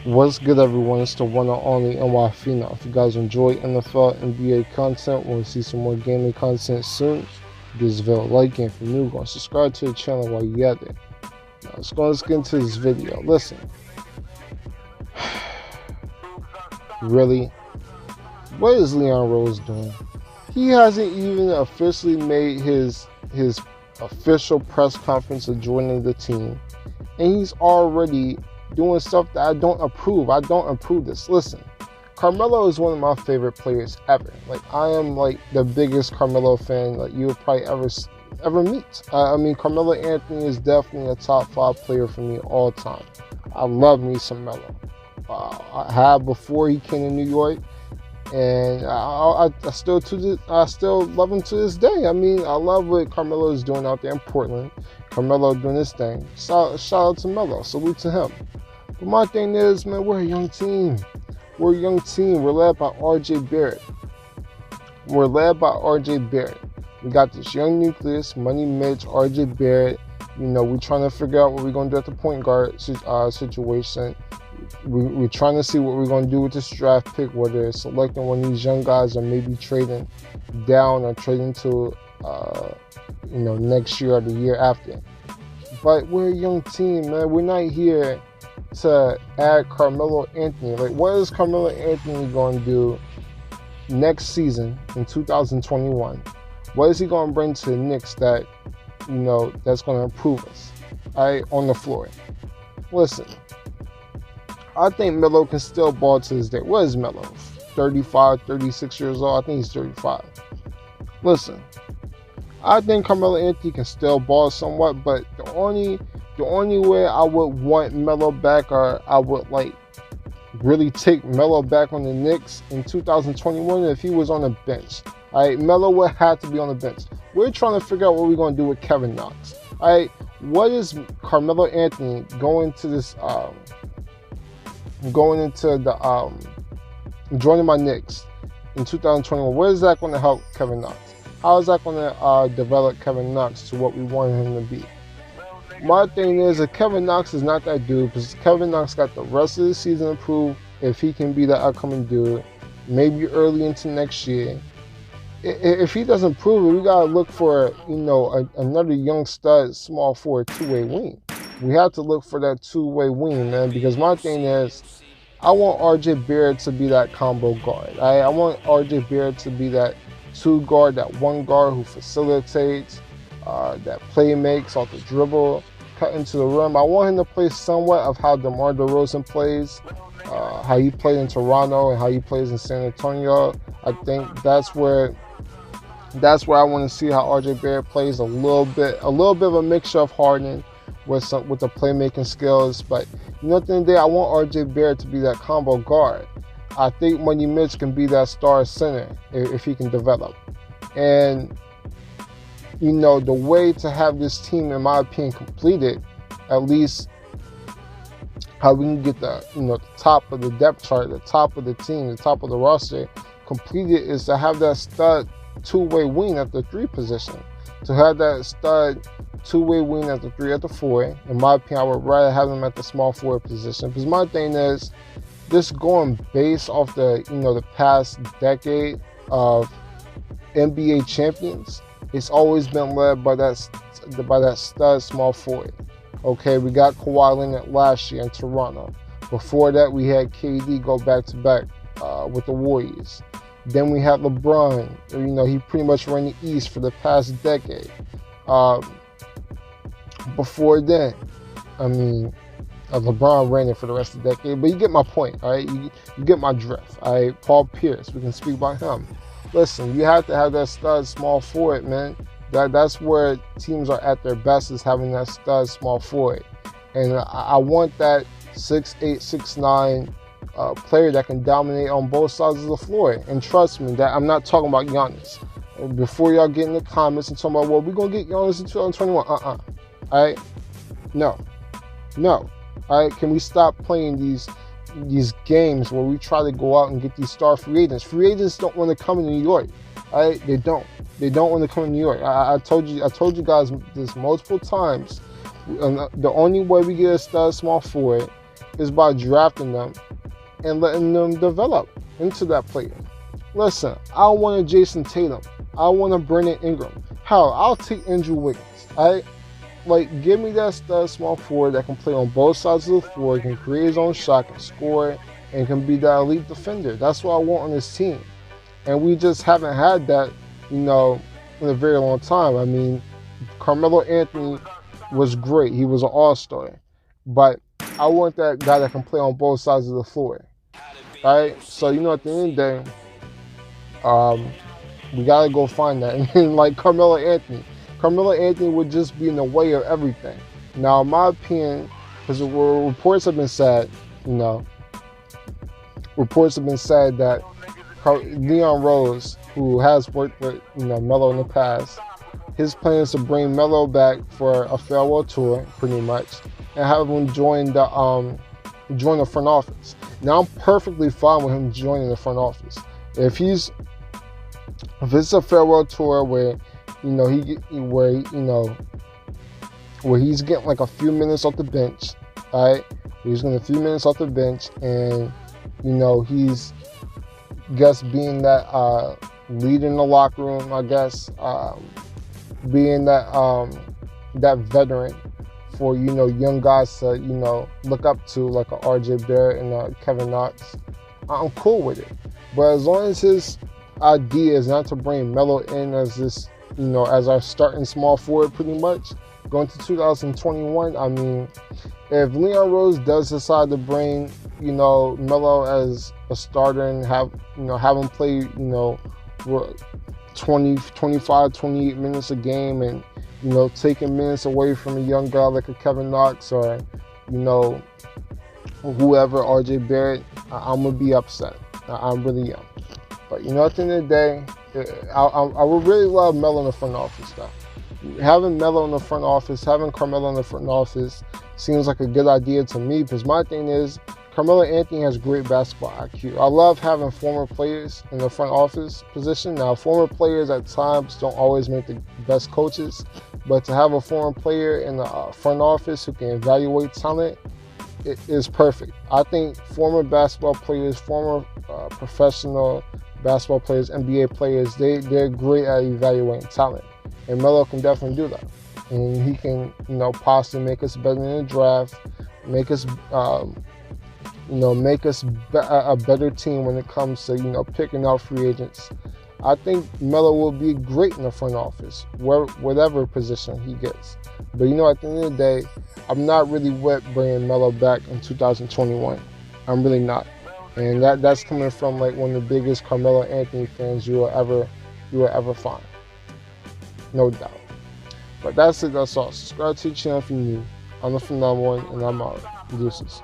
What's good, everyone? It's the one and only NY Phenom. If you guys enjoy NFL, NBA content, want to see some more gaming content soon, give this video a like, and if you're new, go and subscribe to the channel while you're at it. Now, let's get into this video. Listen, really, what is Leon Rose doing? He hasn't even officially made his official press conference of joining the team, and he's already doing stuff that I don't approve. I don't approve this. Listen, Carmelo is one of my favorite players ever. Like, I am like the biggest Carmelo fan like you would probably ever meet. I mean, Carmelo Anthony is definitely a top 5 player for me all time. I love me some Melo. I have before he came to New York, and I still love him to this day. I mean, I love what Carmelo is doing out there in Portland. Carmelo doing his thing. Shout out to Melo. Salute to him. But my thing is, man, we're a young team. We're a young team. We're led by RJ Barrett. We got this young nucleus, Money Mitch, RJ Barrett. You know, we're trying to figure out what we're going to do at the point guard situation. We're trying to see what we're going to do with this draft pick, whether it's selecting one of these young guys or maybe trading down or trading to, next year or the year after. But we're a young team, man. We're not here to add Carmelo Anthony. Like, what is Carmelo Anthony going to do next season in 2021? What is he going to bring to the Knicks that, that's going to improve us, on the floor? Listen, I think Melo can still ball to this day. What is Melo? 35, 36 years old? I think he's 35. Listen, I think Carmelo Anthony can still ball somewhat, but the only way I would want Melo back, or I would really take Melo back on the Knicks in 2021, if he was on the bench. Melo would have to be on the bench. We're trying to figure out what we're going to do with Kevin Knox. What is Carmelo Anthony going to this? Joining my Knicks in 2021. Where is that going to help Kevin Knox? How is that going to develop Kevin Knox to what we want him to be? My thing is that Kevin Knox is not that dude, because Kevin Knox got the rest of the season to prove if he can be that upcoming dude, maybe early into next year. If he doesn't prove it, we got to look for, another young stud, small forward, two-way wing. We have to look for that two-way wing, man, because my thing is, I want RJ Barrett to be that combo guard. I want RJ Barrett to be that two guard, that one guard who facilitates, that play makes off the dribble, cut into the rim. I want him to play somewhat of how DeMar DeRozan plays, how he played in Toronto and how he plays in San Antonio. I think that's where I want to see how RJ Barrett plays a little bit of a mixture of Harden with the playmaking skills. But at the end of the day, I want RJ Barrett to be that combo guard. I think Money Mitch can be that star center if he can develop. And the way to have this team, in my opinion, completed, at least how we can get the top of the depth chart, the top of the team, the top of the roster completed, is to have that stud two-way wing at the 3 position. To have that stud two-way wing at the 3, at the 4. In my opinion, I would rather have them at the small forward position, because my thing is, just going based off the past decade of NBA champions, it's always been led by that stud small forward. Okay, we got Kawhi Leonard last year in Toronto. Before that, we had KD go back-to-back with the Warriors. Then we had LeBron. He pretty much ran the East for the past decade. Before then, LeBron ran it for the rest of the decade. But you get my point, all right? You get my drift, all right? Paul Pierce, we can speak about him. Listen, you have to have that stud small forward, man. That's where teams are at their best, is having that stud small forward. And I want that 6'8", 6'9", player that can dominate on both sides of the floor. And trust me, that I'm not talking about Giannis. And before y'all get in the comments and talking about, well, we're going to get Giannis in 2021. All right? No. All right? Can we stop playing these games where we try to go out and get these star free agents? Free agents don't want to come to New York. All right? They don't want to come to New York. I told you guys this multiple times. The only way we get a stud small forward is by drafting them and letting them develop into that player. Listen, I want a Jason Tatum. I want a Brandon Ingram. Hell, I'll take Andrew Wiggins. Like, give me that stud small forward that can play on both sides of the floor, can create his own shot, can score, and can be that elite defender. That's what I want on this team. And we just haven't had that, in a very long time. I mean, Carmelo Anthony was great. He was an all-star. But I want that guy that can play on both sides of the floor. Right? So, at the end of the day, we got to go find that. And like Carmelo Anthony would just be in the way of everything. Now, in my opinion, because reports have been said, that Leon Rose, who has worked with Melo in the past, his plan is to bring Melo back for a farewell tour, pretty much, and have him join the front office. Now, I'm perfectly fine with him joining the front office. If it's a farewell tour where where he's getting like a few minutes off the bench, all right? He's getting a few minutes off the bench, and he's being that lead in the locker room, I guess, being that veteran for young guys to look up to, like a RJ Barrett and a Kevin Knox. I'm cool with it, but as long as his idea is not to bring Melo in as this, as our starting small forward, pretty much going to 2021. I mean, if Leon Rose does decide to bring Melo as a starter and have him play 20, 25, 28 minutes a game, and taking minutes away from a young guy like a Kevin Knox or whoever, RJ Barrett, I'm gonna be upset. I really am. But at the end of the day, I would really love Melo in the front office though. Having Melo in the front office, having Carmelo in the front office seems like a good idea to me, because my thing is, Carmelo Anthony has great basketball IQ. I love having former players in the front office position. Now, former players at times don't always make the best coaches, but to have a former player in the front office who can evaluate talent, it is perfect. I think former basketball players, former professional basketball players, NBA players, they're great at evaluating talent. And Melo can definitely do that. And he can, possibly make us better in the draft, make us a better team when it comes to, picking out free agents. I think Melo will be great in the front office, whatever position he gets. But, at the end of the day, I'm not really with bringing Melo back in 2021. I'm really not. And that's coming from like one of the biggest Carmelo Anthony fans you will ever find. No doubt. But that's it, that's all. Subscribe to the channel if you're new. I'm the Phenomenal One, and I'm out. Deuces.